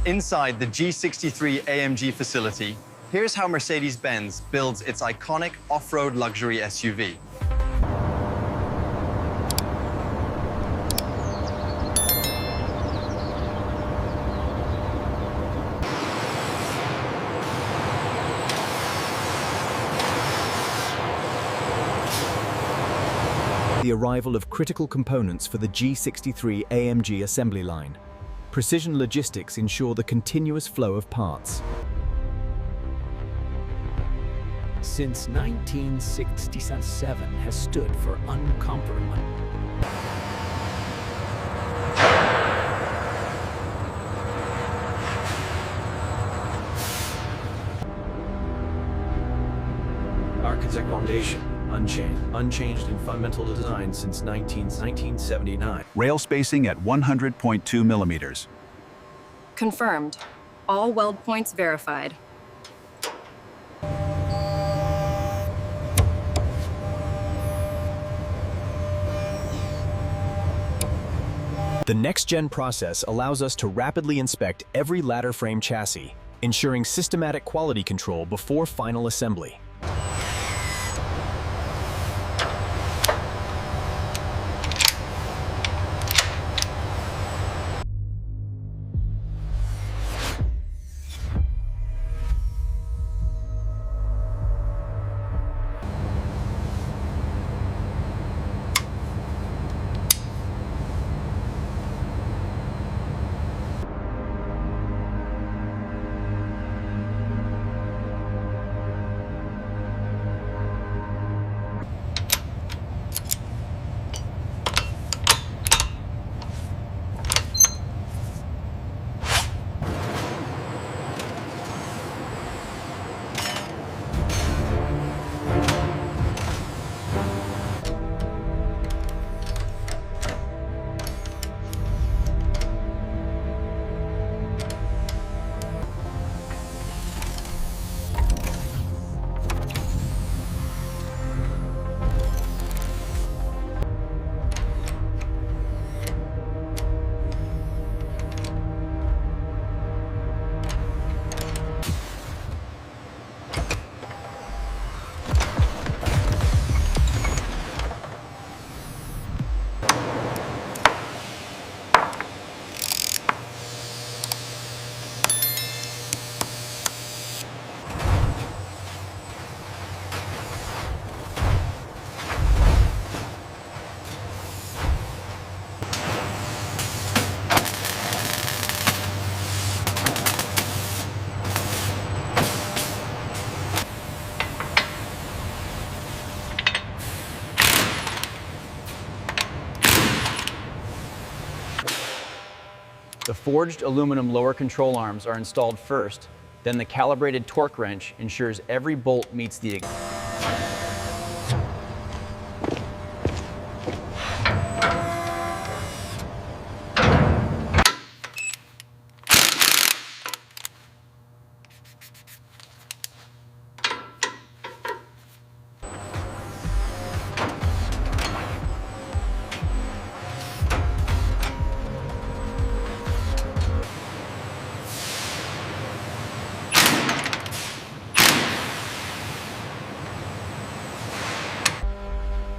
Inside the G63 AMG facility, here's how Mercedes-Benz builds its iconic off-road luxury SUV. The arrival of critical components for the G63 AMG assembly line. Precision logistics ensure the continuous flow of parts. Since 1967 has stood for uncompromised. Architect foundation. Unchanged in fundamental design since 1979. Rail spacing at 100.2 millimeters. Confirmed. All weld points verified. The next-gen process allows us to rapidly inspect every ladder frame chassis, ensuring systematic quality control before final assembly. The forged aluminum lower control arms are installed first, then the calibrated torque wrench ensures every bolt meets the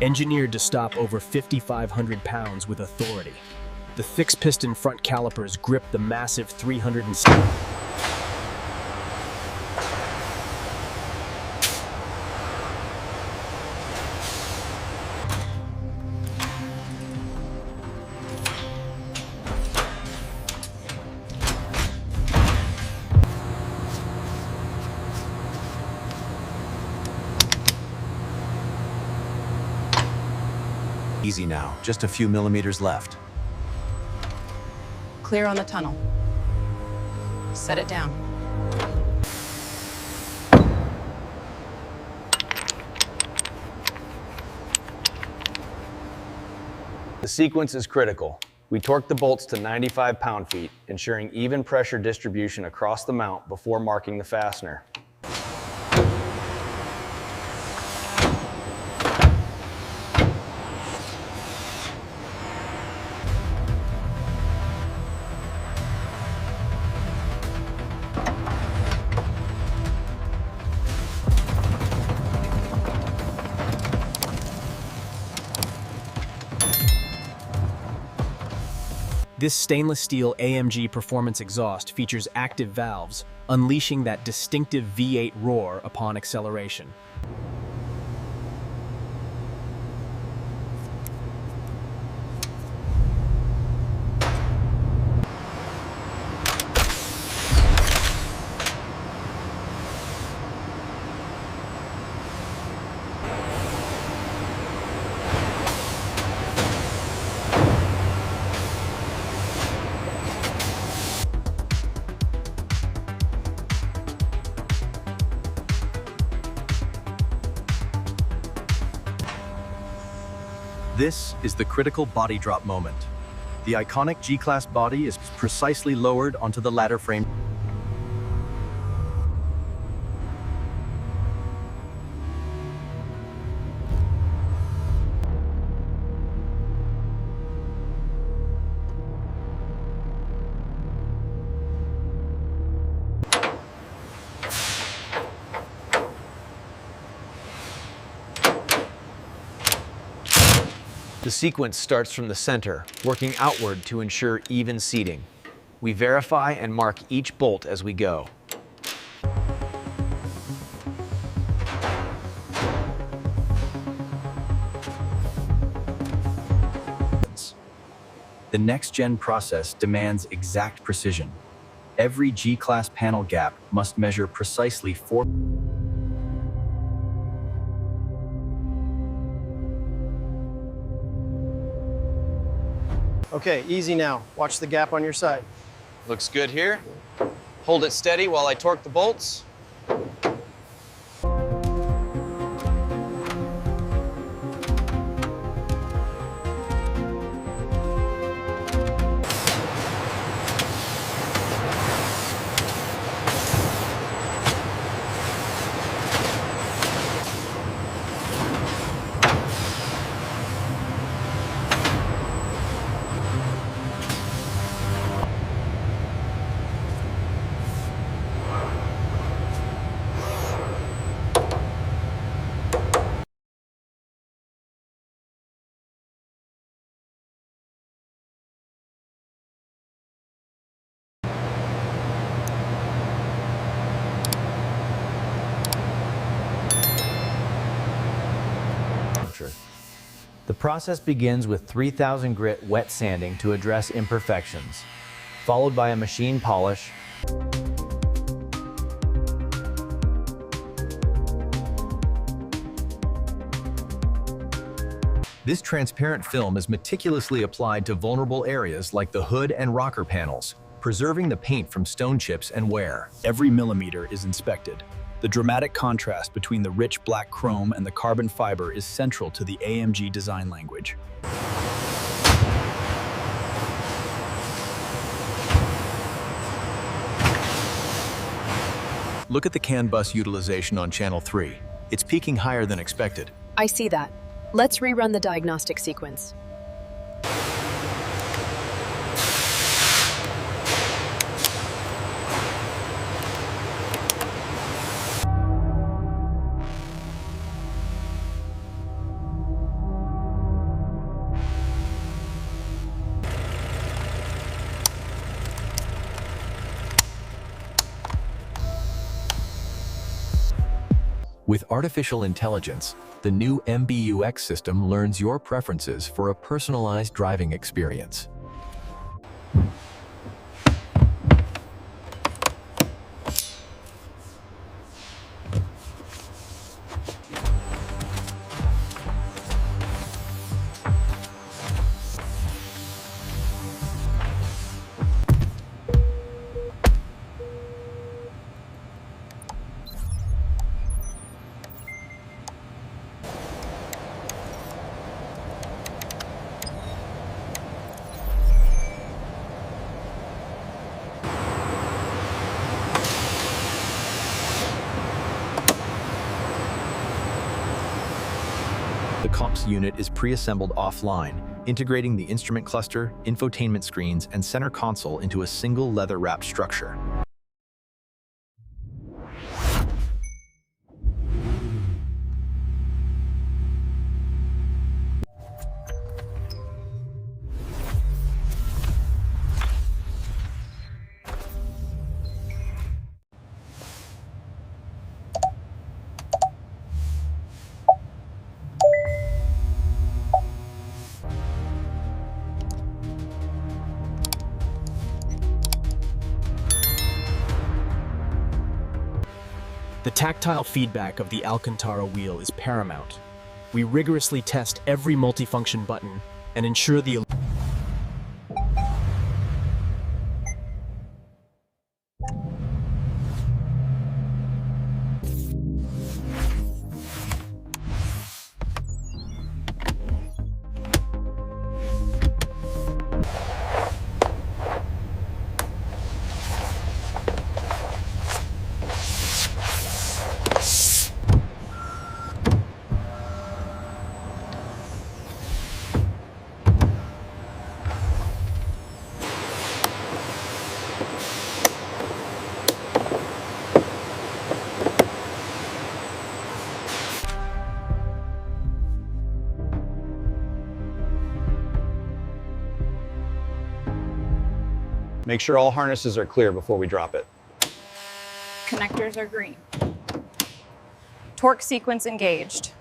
Engineered to stop over 5,500 pounds with authority. The fixed piston front calipers grip the massive 360. Easy now, just a few millimeters left. Clear on the tunnel. Set it down. The sequence is critical. We torque the bolts to 95 pound-feet, ensuring even pressure distribution across the mount before marking the fastener. This stainless steel AMG performance exhaust features active valves, unleashing that distinctive V8 roar upon acceleration. This is the critical body drop moment. The iconic G-Class body is precisely lowered onto the ladder frame. The sequence starts from the center, working outward to ensure even seating. We verify and mark each bolt as we go. The next-gen process demands exact precision. Every G-Class panel gap must measure precisely 4. Okay, easy now. Watch the gap on your side. Looks good here. Hold it steady while I torque the bolts. The process begins with 3000 grit wet sanding to address imperfections, followed by a machine polish, This transparent film is meticulously applied to vulnerable areas like the hood and rocker panels, preserving the paint from stone chips and wear. Every millimeter is inspected. The dramatic contrast between the rich black chrome and the carbon fiber is central to the AMG design language. Look at the CAN bus utilization on channel 3. It's peaking higher than expected. I see that. Let's rerun the diagnostic sequence. With artificial intelligence, the new MBUX system learns your preferences for a personalized driving experience. The comps unit is pre-assembled offline, integrating the instrument cluster, infotainment screens, and center console into a single leather-wrapped structure. The tactile feedback of the Alcantara wheel is paramount. We rigorously test every multifunction button and ensure the Make sure all harnesses are clear before we drop it. Connectors are green. Torque sequence engaged.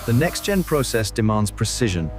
The next-gen process demands precision.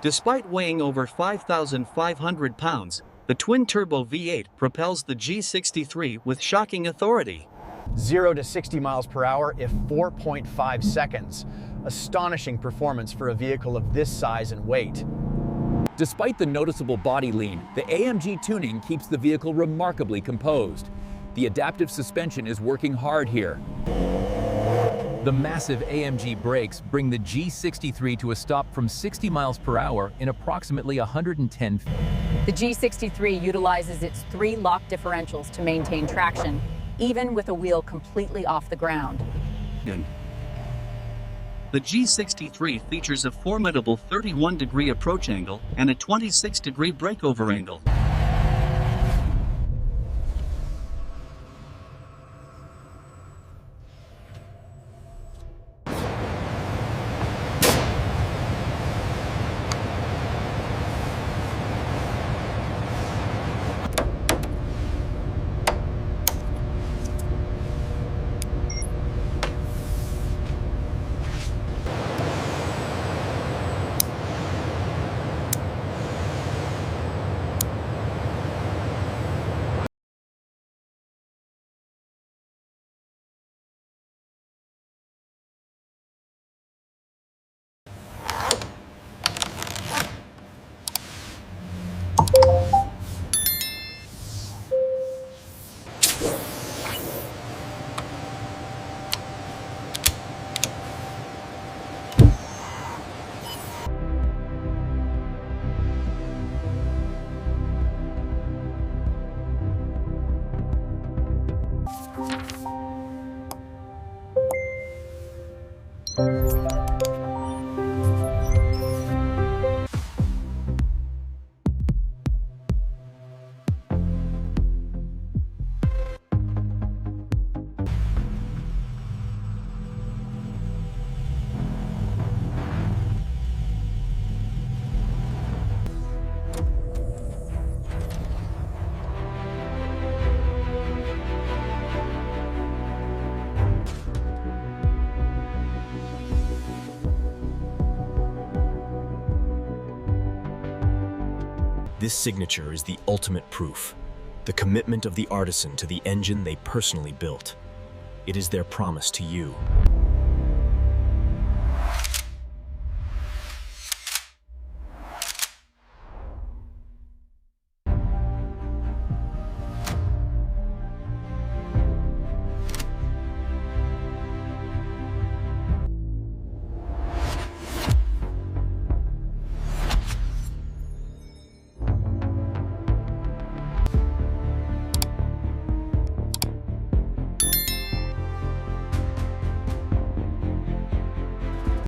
Despite weighing over 5,500 pounds, the twin-turbo V8 propels the G63 with shocking authority. 0 to 60 miles per hour in 4.5 seconds. Astonishing performance for a vehicle of this size and weight. Despite the noticeable body lean, the AMG tuning keeps the vehicle remarkably composed. The adaptive suspension is working hard here. The massive AMG brakes bring the G63 to a stop from 60 miles per hour in approximately 110 feet. The G63 utilizes its 3 lock differentials to maintain traction, even with a wheel completely off the ground. The G63 features a formidable 31-degree approach angle and a 26-degree breakover angle. This signature is the ultimate proof, the commitment of the artisan to the engine they personally built. It is their promise to you.